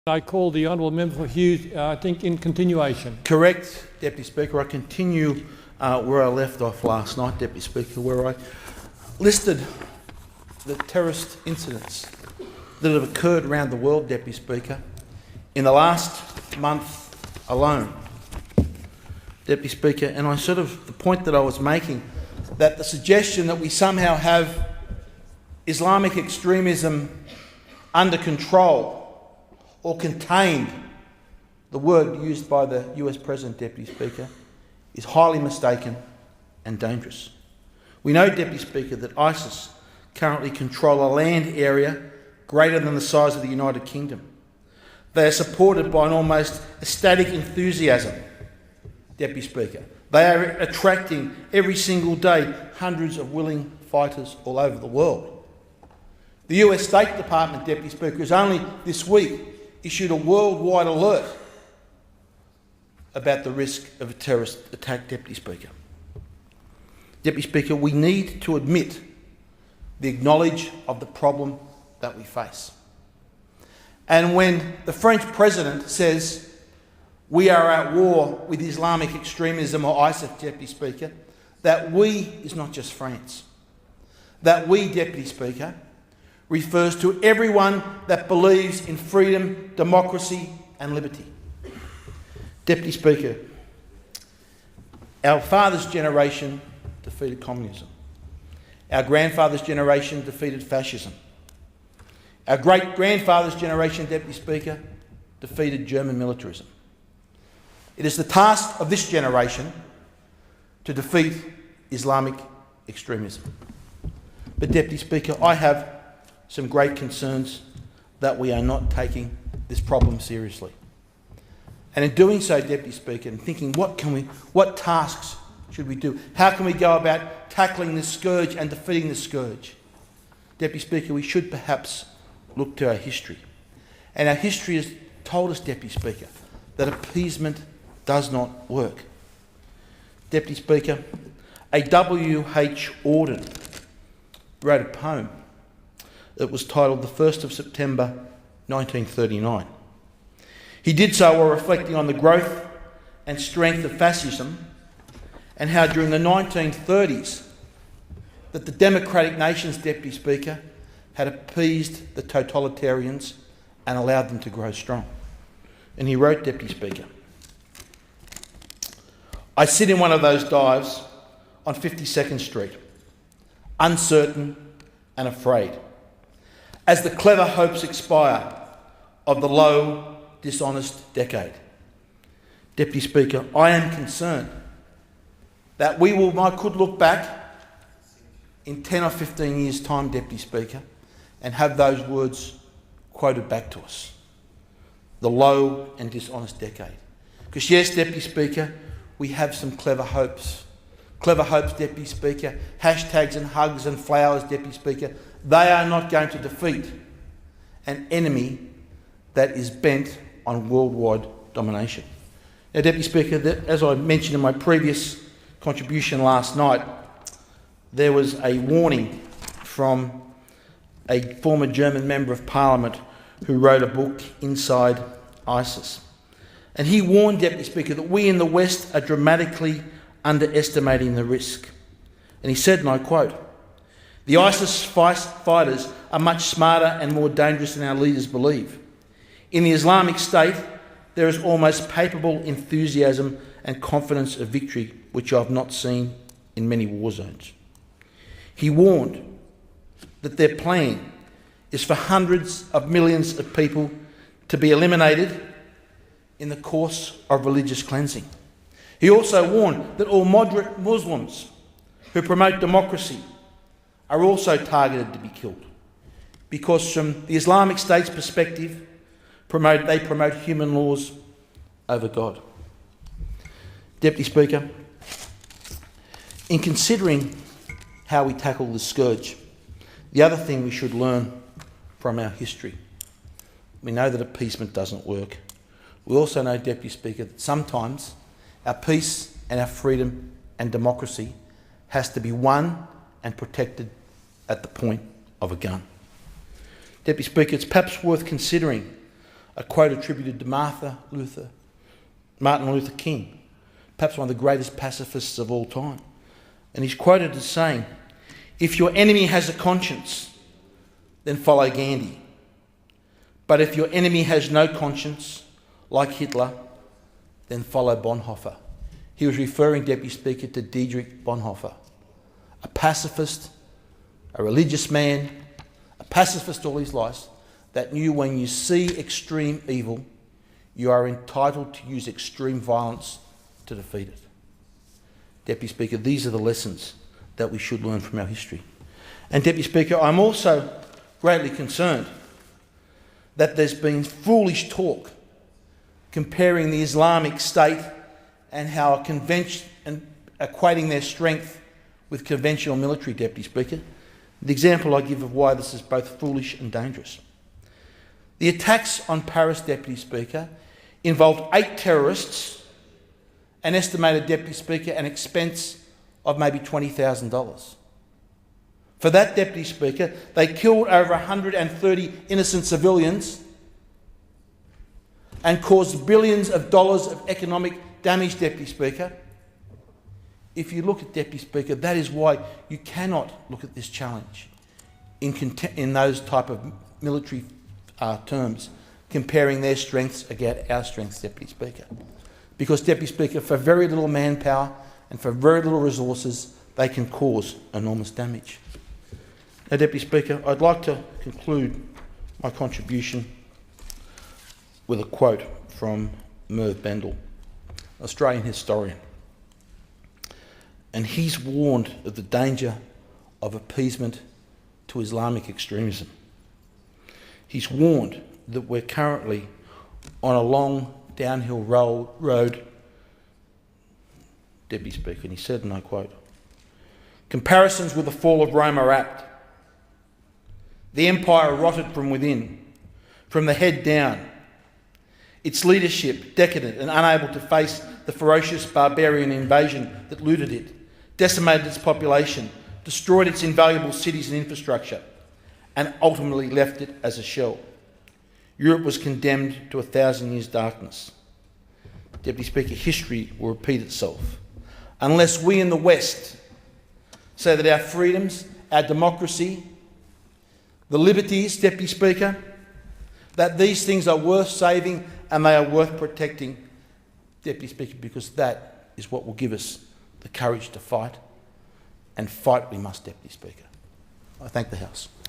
I call the honourable member for Hughes, I think, in continuation. Correct, Deputy Speaker. I continue where I left off last night, Deputy Speaker, where I listed the terrorist incidents that have occurred around the world, Deputy Speaker, in the last month alone, Deputy Speaker. And the point that I was making, that the suggestion that we somehow have Islamic extremism under control or contained, the word used by the US President, Deputy Speaker, is highly mistaken and dangerous. We know, Deputy Speaker, that ISIS currently control a land area greater than the size of the United Kingdom. They are supported by an almost ecstatic enthusiasm, Deputy Speaker. They are attracting every single day hundreds of willing fighters all over the world. The US State Department, Deputy Speaker, has only this week issued a worldwide alert about the risk of a terrorist attack, Deputy Speaker. Deputy Speaker, we need to admit the acknowledge of the problem that we face. And when the French President says we are at war with Islamic extremism or ISIS, Deputy Speaker, that we is not just France. That we, Deputy Speaker, refers to everyone that believes in freedom, democracy and liberty. Deputy Speaker, our father's generation defeated communism. Our grandfather's generation defeated fascism. Our great-grandfather's generation, Deputy Speaker, defeated German militarism. It is the task of this generation to defeat Islamic extremism. But, Deputy Speaker, I have some great concerns that we are not taking this problem seriously. And in doing so, Deputy Speaker, and thinking what tasks should we do? How can we go about tackling this scourge and defeating this scourge? Deputy Speaker, we should perhaps look to our history. And our history has told us, Deputy Speaker, that appeasement does not work. Deputy Speaker, a W.H. Auden wrote a poem. It was titled The 1st of September 1939. He did so while reflecting on the growth and strength of fascism and how during the 1930s that the democratic nations, Deputy Speaker, had appeased the totalitarians and allowed them to grow strong. And he wrote, Deputy Speaker, I sit in one of those dives on 52nd Street, uncertain and afraid, as the clever hopes expire of the low, dishonest decade. Deputy Speaker, I am concerned that I could look back in 10 or 15 years' time, Deputy Speaker, and have those words quoted back to us. The low and dishonest decade. Because yes, Deputy Speaker, we have some clever hopes. Clever hopes, Deputy Speaker, hashtags and hugs and flowers, Deputy Speaker, they are not going to defeat an enemy that is bent on worldwide domination. Now, Deputy Speaker, as I mentioned in my previous contribution last night, there was a warning from a former German member of Parliament who wrote a book, Inside ISIS. And he warned, Deputy Speaker, that we in the West are dramatically underestimating the risk. And he said, and I quote, the ISIS fighters are much smarter and more dangerous than our leaders believe. In the Islamic State, there is almost palpable enthusiasm and confidence of victory, which I have not seen in many war zones. He warned that their plan is for hundreds of millions of people to be eliminated in the course of religious cleansing. He also warned that all moderate Muslims who promote democracy are also targeted to be killed, because from the Islamic State's perspective, they promote human laws over God. Deputy Speaker, in considering how we tackle this scourge, the other thing we should learn from our history, we know that appeasement doesn't work. We also know, Deputy Speaker, that sometimes our peace and our freedom and democracy has to be won and protected at the point of a gun. Deputy Speaker, it's perhaps worth considering a quote attributed to Martin Luther King, perhaps one of the greatest pacifists of all time. And he's quoted as saying, "If your enemy has a conscience, then follow Gandhi. But if your enemy has no conscience, like Hitler, then follow Bonhoeffer." He was referring, Deputy Speaker, to Dietrich Bonhoeffer, a pacifist, a religious man, a pacifist all his life, that knew when you see extreme evil, you are entitled to use extreme violence to defeat it. Deputy Speaker, these are the lessons that we should learn from our history. And Deputy Speaker, I'm also greatly concerned that there's been foolish talk comparing the Islamic State and how and equating their strength with conventional military, Deputy Speaker. The example I give of why this is both foolish and dangerous. The attacks on Paris, Deputy Speaker, involved 8 terrorists, an estimated, Deputy Speaker, an expense of maybe $20,000. For that, Deputy Speaker, they killed over 130 innocent civilians and caused billions of dollars of economic damage, Deputy Speaker. If you look at, Deputy Speaker, that is why you cannot look at this challenge in those type of military terms, comparing their strengths against our strengths, Deputy Speaker. Because, Deputy Speaker, for very little manpower and for very little resources, they can cause enormous damage. Now, Deputy Speaker, I'd like to conclude my contribution with a quote from Merv Bendel, Australian historian. And he's warned of the danger of appeasement to Islamic extremism. He's warned that we're currently on a long downhill road, Deputy Speaker, and he said, and I quote, "Comparisons with the fall of Rome are apt. The empire rotted from within, from the head down. Its leadership decadent and unable to face the ferocious barbarian invasion that looted it, decimated its population, destroyed its invaluable cities and infrastructure, and ultimately left it as a shell. Europe was condemned to 1,000 years' darkness." Deputy Speaker, history will repeat itself unless we in the West say that our freedoms, our democracy, the liberties, Deputy Speaker, that these things are worth saving and they are worth protecting, Deputy Speaker, because that is what will give us the courage to fight, and fight we must, Deputy Speaker. I thank the House.